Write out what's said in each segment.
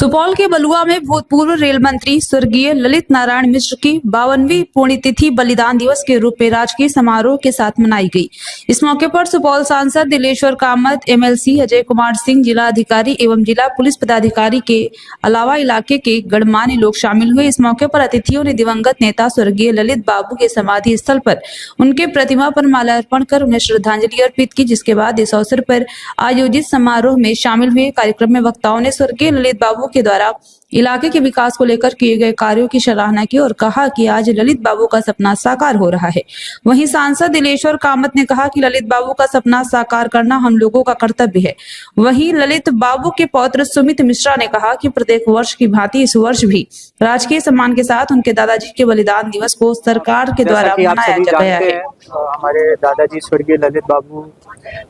सुपौल के बलुआ में भूतपूर्व रेल मंत्री स्वर्गीय ललित नारायण मिश्र की 52वीं पुण्यतिथि बलिदान दिवस के रूप में राजकीय समारोह के साथ मनाई गई। इस मौके पर सुपौल सांसद दिलेश्वर कामत, एमएलसी अजय कुमार सिंह, जिला अधिकारी एवं जिला पुलिस पदाधिकारी के अलावा इलाके के गणमान्य लोग शामिल हुए। इस मौके पर अतिथियों ने दिवंगत नेता स्वर्गीय ललित बाबू के समाधि स्थल पर उनके प्रतिमा पर माल्यार्पण कर उन्हें श्रद्धांजलि अर्पित की, जिसके बाद इस अवसर पर आयोजित समारोह में शामिल हुए। कार्यक्रम में वक्ताओं ने स्वर्गीय ललित बाबू के द्वारा इलाके के विकास को लेकर किए गए कार्यों की सराहना की और कहा कि आज ललित बाबू का सपना साकार हो रहा है। वहीं सांसद दिलेश्वर कामत ने कहा कि ललित बाबू का सपना साकार करना हम लोगों का कर्तव्य है। वहीं ललित बाबू के पौत्र सुमित मिश्रा ने कहा कि प्रत्येक वर्ष की भांति इस वर्ष भी राजकीय सम्मान के साथ उनके दादाजी के बलिदान दिवस को सरकार के द्वारा मनाया गया है। हमारे दादाजी स्वर्गीय ललित बाबू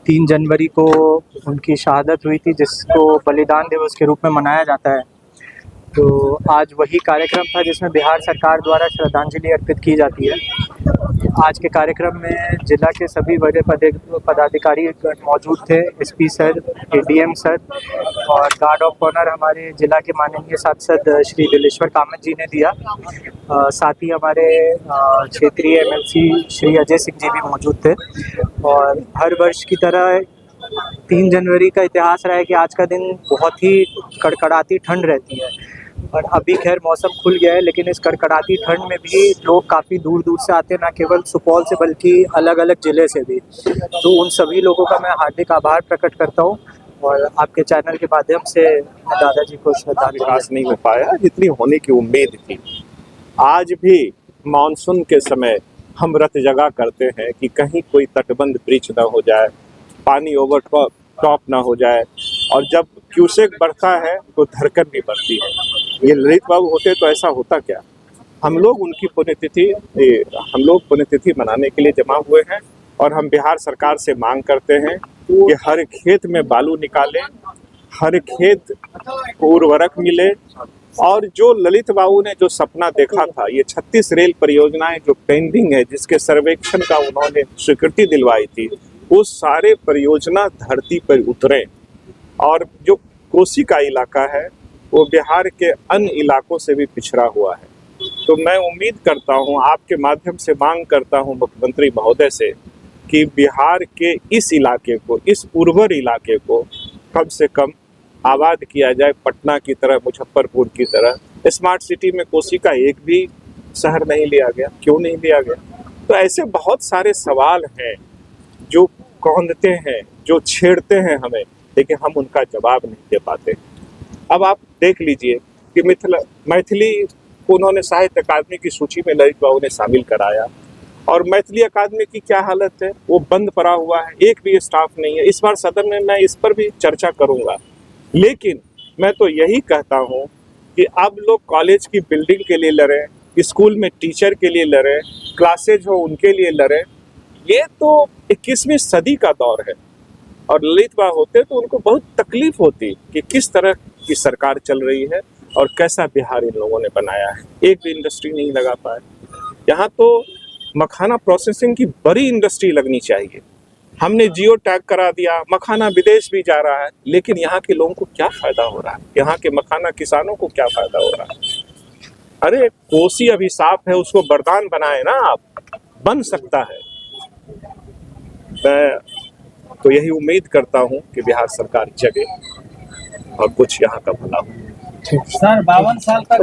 3 जनवरी को उनकी शहादत हुई थी, जिसको बलिदान दिवस के रूप में मनाया जाता है। तो आज वही कार्यक्रम था जिसमें बिहार सरकार द्वारा श्रद्धांजलि अर्पित की जाती है। आज के कार्यक्रम में जिला के सभी बड़े पदाधिकारी मौजूद थे, एसपी सर, एडीएम सर और गार्ड ऑफ ऑनर हमारे जिला के माननीय सांसद श्री दिलेश्वर कामत जी ने दिया। साथ ही हमारे क्षेत्रीय एमएलसी श्री अजय सिंह जी भी मौजूद थे। और हर वर्ष की तरह 3 जनवरी का इतिहास रहा है कि आज का दिन बहुत ही कड़कड़ाती ठंड रहती है। और अभी खैर मौसम खुल गया है, लेकिन इस कड़कड़ाती ठंड में भी लोग काफ़ी दूर दूर से आते हैं, ना केवल सुपौल से बल्कि अलग अलग ज़िले से भी। तो उन सभी लोगों का मैं हार्दिक आभार प्रकट करता हूँ और आपके चैनल के माध्यम से दादाजी को श्रद्धांजलि। विकास नहीं हो पाया जितनी होने की उम्मीद थी। आज भी मानसून के समय हम रत जगा करते हैं कि कहीं कोई तटबंध ब्रिज ना हो जाए, पानी ओवर टॉप ना हो जाए, और जब क्यूसेक बढ़ता है तो धड़कन भी बढ़ती है। ये ललित बाबू होते तो ऐसा होता क्या। हम लोग उनकी पुण्यतिथि मनाने के लिए जमा हुए हैं और हम बिहार सरकार से मांग करते हैं कि हर खेत में बालू निकालें, हर खेत को उर्वरक मिले, और जो ललित बाबू ने जो सपना देखा था, ये 36 रेल परियोजनाएं जो पेंडिंग है, जिसके सर्वेक्षण का उन्होंने स्वीकृति दिलवाई थी, वो सारे परियोजना धरती पर उतरे। और जो कोसी का इलाका है वो बिहार के अन्य इलाकों से भी पिछड़ा हुआ है। तो मैं उम्मीद करता हूं, आपके माध्यम से मांग करता हूं मुख्यमंत्री महोदय से कि बिहार के इस इलाके को, इस उर्वर इलाके को कम से कम आबाद किया जाए, पटना की तरह, मुजफ्फरपुर की तरह। स्मार्ट सिटी में कोसी का एक भी शहर नहीं लिया गया, क्यों नहीं लिया गया? तो ऐसे बहुत सारे सवाल हैं जो कौंधते हैं, जो छेड़ते हैं हमें, लेकिन हम उनका जवाब नहीं दे पाते। अब आप देख लीजिए कि मैथिली को उन्होंने साहित्य अकादमी की सूची में ललित बाबू ने शामिल कराया, और मैथिली अकादमी की क्या हालत है, वो बंद पड़ा हुआ है, एक भी स्टाफ नहीं है। इस बार सदन में मैं इस पर भी चर्चा करूंगा, लेकिन मैं तो यही कहता हूं कि अब लोग कॉलेज की बिल्डिंग के लिए लड़ें, स्कूल में टीचर के लिए लड़ें, क्लासेज हो उनके लिए लड़ें। ये तो 21वीं सदी का दौर है, और ललित बाबू होते तो उनको बहुत तकलीफ होती कि किस तरह की सरकार चल रही है और कैसा बिहार इन लोगों ने बनाया है। एक भी इंडस्ट्री नहीं लगा पाए। यहाँ तो मखाना प्रोसेसिंग की बड़ी इंडस्ट्री लगनी चाहिए। हमने जियो टैग करा दिया, मखाना विदेश भी जा रहा है, लेकिन यहाँ के लोगों को क्या फायदा हो रहा है? यहाँ के मखाना किसानों को क्या फायदा हो रहा है? अरे कोसी अभी साफ है, उसको वरदान बनाए ना आप, बन सकता है। मैं तो यही उम्मीद करता हूं कि बिहार सरकार जगे और कुछ यहाँ का भला हो। सर 52 साल का